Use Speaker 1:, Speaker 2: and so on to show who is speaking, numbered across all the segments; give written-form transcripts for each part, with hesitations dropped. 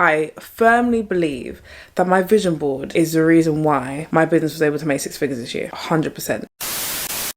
Speaker 1: I firmly believe that my vision board is the reason why my business was able to make 6 figures this year, 100%.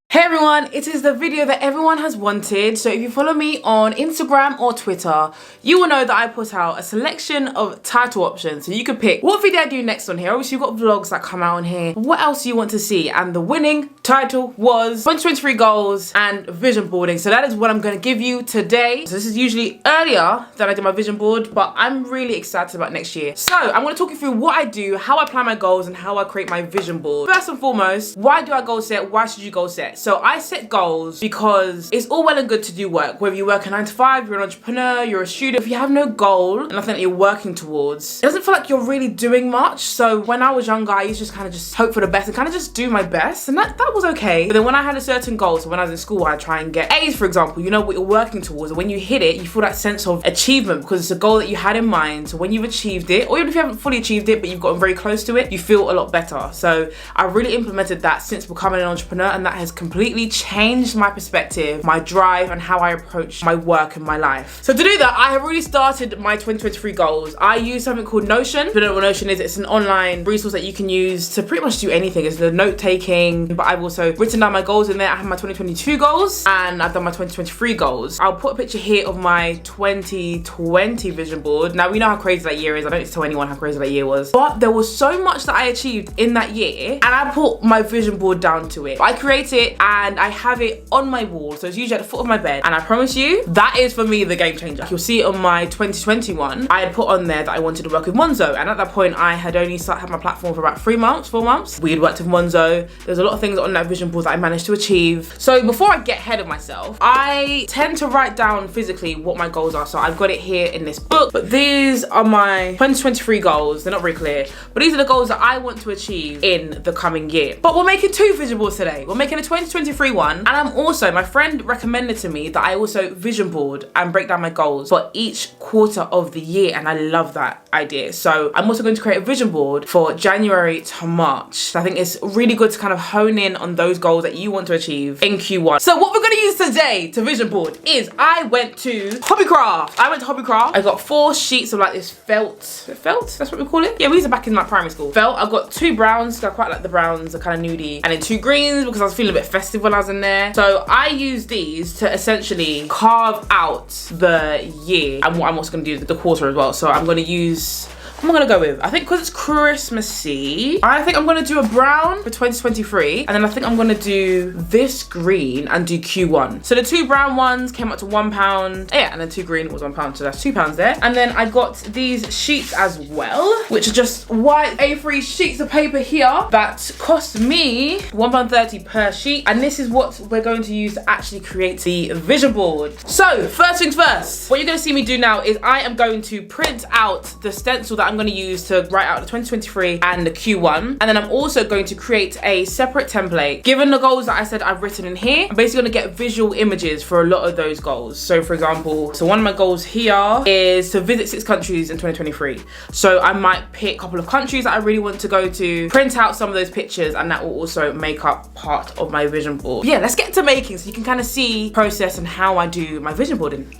Speaker 1: Hey everyone, it is the video that everyone has wanted. So if you follow me on Instagram or Twitter, you will know that I put out a selection of title options. So you can pick what video I do next on here. Obviously you've got vlogs that come out on here. What else do you want to see? And the winning title was 2023 goals and vision boarding. So that is what I'm going to give you today. So this is usually earlier than I did my vision board, but I'm really excited about next year. So I'm going to talk you through what I do, how I plan my goals, and how I create my vision board. First and foremost, why do I goal set? Why should you goal set? So I set goals because it's all well and good to do work. Whether you work a 9 to 5, you're an entrepreneur, you're a student, if you have no goal, nothing that you're working towards, it doesn't feel like you're really doing much. So when I was younger, I used to just kind of just hope for the best and kind of just do my best. And that was okay. But then when I had a certain goal, so when I was in school, I'd try and get A's, for example, you know what you're working towards. And when you hit it, you feel that sense of achievement because it's a goal that you had in mind. So when you've achieved it, or even if you haven't fully achieved it, but you've gotten very close to it, you feel a lot better. So I really implemented that since becoming an entrepreneur, and that has completely changed my perspective, my drive, and how I approach my work and my life. So to do that, I have already started my 2023 goals. I use something called Notion. If you don't know what Notion is, it's an online resource that you can use to pretty much do anything. It's the note taking, but I've also written down my goals in there. I have my 2022 goals and I've done my 2023 goals. I'll put a picture here of my 2020 vision board. Now we know how crazy that year is. I don't need to tell anyone how crazy that year was, but there was so much that I achieved in that year, and I put my vision board down to it. I create it and I have it on my wall, so it's usually at the foot of my bed, and I promise you that is for me the game changer. You'll see it on my 2021. I had put on there that I wanted to work with Monzo, and at that point I had only had my platform for about 3 months, 4 months. We had worked with Monzo. There's a lot of things on that vision board that I managed to achieve. So before I get ahead of myself, I tend to write down physically what my goals are. So I've got it here in this book, but these are my 2023 goals. They're not very clear, but these are the goals that I want to achieve in the coming year. But we're making 2 vision boards today. We're making a 2023 one, and I'm also, my friend recommended to me that I also vision board and break down my goals for each quarter of the year, and I love that idea. So I'm also going to create a vision board for January to March. So I think it's really good to kind of hone in on those goals that you want to achieve in Q1. So what we're going to use today to vision board is I went to Hobbycraft. I got 4 sheets of like this felt, that's what we call it? Yeah, we used it back in like primary school. Felt. I've got 2 browns, I quite like the browns, they're kind of nudie, and then 2 greens because I was feeling a bit festive when I was in there. So I use these to essentially carve out the year, and what I'm also going to do the quarter as well. So I'm going to use, what am I going to go with? I think because it's Christmassy, I think I'm going to do a brown for 2023, and then I think I'm going to do this green and do Q1. So the 2 brown ones came up to £1. Yeah, and then 2 green was £1, so that's £2 there. And then I got these sheets as well, which are just white A3 sheets of paper here that cost me £1.30 per sheet, and this is what we're going to use to actually create the vision board. So first things first, what you're going to see me do now is I am going to print out the stencil that I'm going to use to write out the 2023 and the Q1, and then I'm also going to create a separate template. Given the goals that I said I've written in here, I'm basically going to get visual images for a lot of those goals. So for example, so one of my goals here is to visit 6 countries in 2023. So I might pick a couple of countries that I really want to go to, print out some of those pictures, and that will also make up part of my vision board. Yeah, let's get to making so you can kind of see the process and how I do my vision boarding.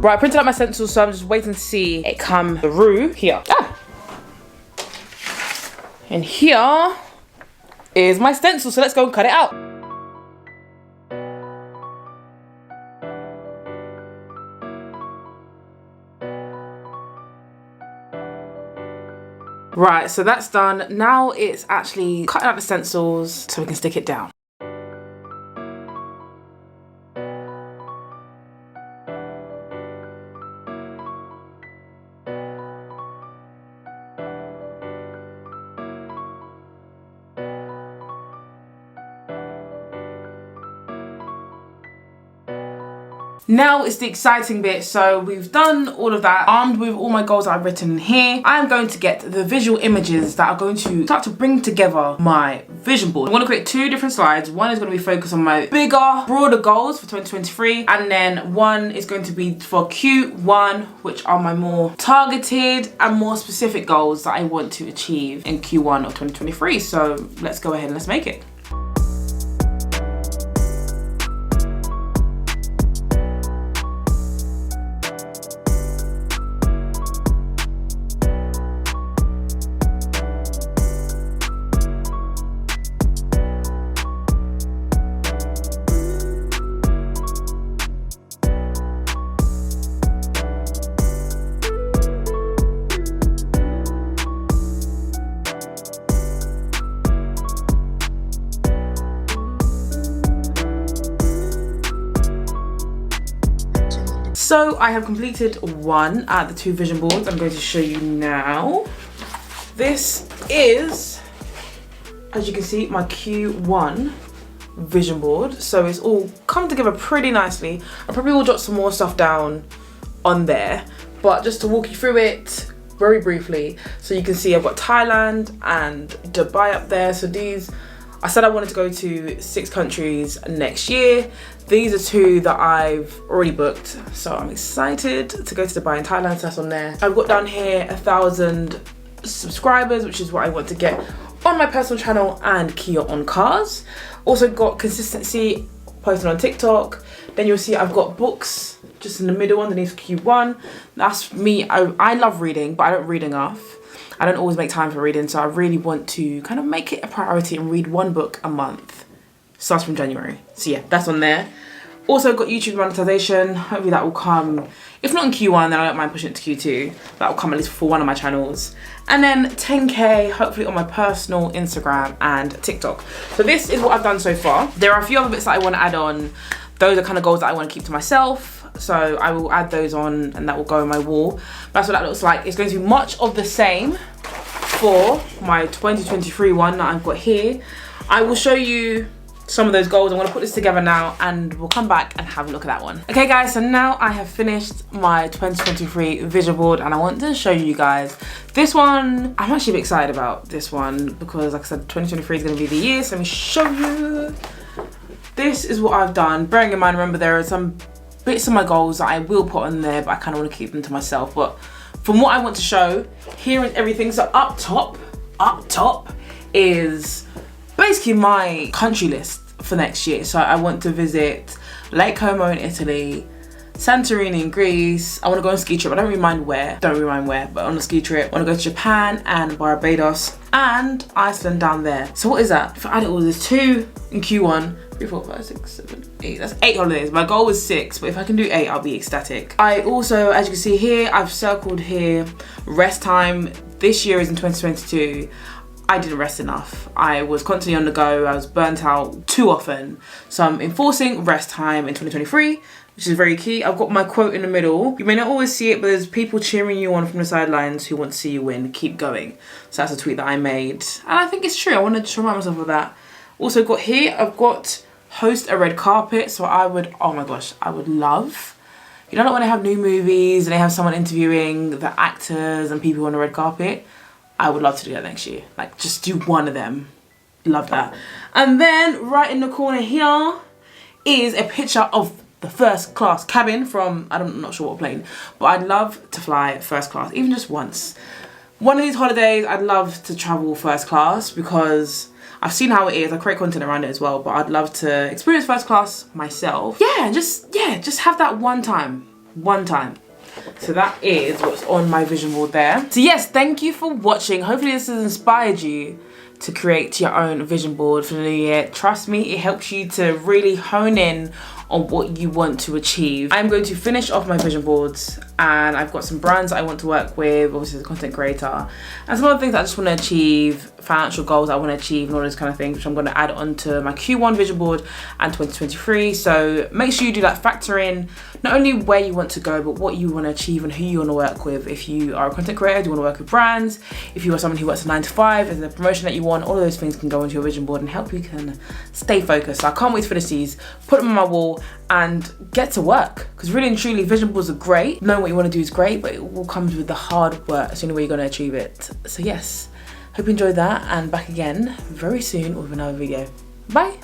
Speaker 1: Right, I printed out my stencils, so I'm just waiting to see it come through here. And here is my stencil, so let's go and cut it out. Right, so that's done. Now it's actually cutting out the stencils so we can stick it down. Now it's the exciting bit. So we've done all of that. Armed with all my goals that I've written in here, I'm going to get the visual images that are going to start to bring together my vision board. I'm going to create 2 different slides. One is going to be focused on my bigger, broader goals for 2023, and then one is going to be for Q1, which are my more targeted and more specific goals that I want to achieve in Q1 of 2023. So let's go ahead and let's make it. So I have completed one at the 2 vision boards. I'm going to show you now. This is, as you can see, my Q1 vision board. So it's all come together pretty nicely. I probably will jot some more stuff down on there, but just to walk you through it very briefly. So you can see I've got Thailand and Dubai up there. So these, I said I wanted to go to 6 countries next year. These are 2 that I've already booked. So I'm excited to go to Dubai and Thailand, so that's on there. I've got down here 1,000 subscribers, which is what I want to get on my personal channel and Kia on cars. Also got consistency posting on TikTok. Then you'll see I've got books just in the middle underneath Q1. That's me. I love reading, but I don't read enough. I don't always make time for reading, so I really want to kind of make it a priority and read 1 book a month. Starts from January. So yeah, that's on there. Also got YouTube monetization. Hopefully that will come, if not in Q1, then I don't mind pushing it to Q2. That will come at least for one of my channels. And then 10K, hopefully on my personal Instagram and TikTok. So this is what I've done so far. There are a few other bits that I want to add on. Those are kind of goals that I want to keep to myself. So I will add those on and that will go on my wall. That's what that looks like. It's going to be much of the same for my 2023 one that I've got here. I will show you some of those goals. I'm going to put this together now and we'll come back and have a look at that one. Okay guys, so now I have finished my 2023 vision board and I want to show you guys this one. I'm actually a bit excited about this one because like I said, 2023 is going to be the year. So let me show you. This is what I've done. Bearing in mind, remember there are some bits of my goals that I will put on there, but I kind of want to keep them to myself. But from what I want to show, here is everything. So up top is basically my country list for next year. So I want to visit Lake Como in Italy, Santorini in Greece. I want to go on a ski trip. I don't really mind where, but on a ski trip. I want to go to Japan and Barbados and Iceland down there. So what is that? If I add it all, there's 2 in Q1, 3, 4, 5, 6, 7, 8. That's 8 holidays. My goal was 6, but if I can do 8, I'll be ecstatic. I also, as you can see here, I've circled here rest time. This year is in 2022. I didn't rest enough. I was constantly on the go. I was burnt out too often. So I'm enforcing rest time in 2023, which is very key. I've got my quote in the middle. You may not always see it, but there's people cheering you on from the sidelines who want to see you win. Keep going. So that's a tweet that I made. And I think it's true. I wanted to remind myself of that. Also got here, I've got host a red carpet. So I would, oh my gosh, I would love, you know, like when they have new movies and they have someone interviewing the actors and people on the red carpet. I would love to do that next year. Like just do one of them. Love that. And then right in the corner here is a picture of the first class cabin from, I'm not sure what plane, but I'd love to fly first class, even just once. One of these holidays, I'd love to travel first class because I've seen how it is. I create content around it as well, but I'd love to experience first class myself. Yeah, just have that one time. So that is what's on my vision board there. So yes, thank you for watching. Hopefully this has inspired you to create your own vision board for the new year. Trust me, it helps you to really hone in on what you want to achieve. I'm going to finish off my vision boards and I've got some brands that I want to work with, obviously as a content creator, and some other things that I just want to achieve, financial goals I want to achieve and all those kind of things, which I'm going to add onto my Q1 vision board and 2023. So make sure you do that, factor in not only where you want to go, but what you want to achieve and who you want to work with. If you are a content creator, do you want to work with brands? If you are someone who works a 9 to 5, is there a promotion that you want? All of those things can go into your vision board and help you kind of stay focused. So I can't wait to finish these, put them on my wall and get to work. Because really and truly, vision boards are great. Knowing what you want to do is great, but it all comes with the hard work. It's the only way you're going to achieve it. So yes, hope you enjoyed that and back again very soon with another video. Bye.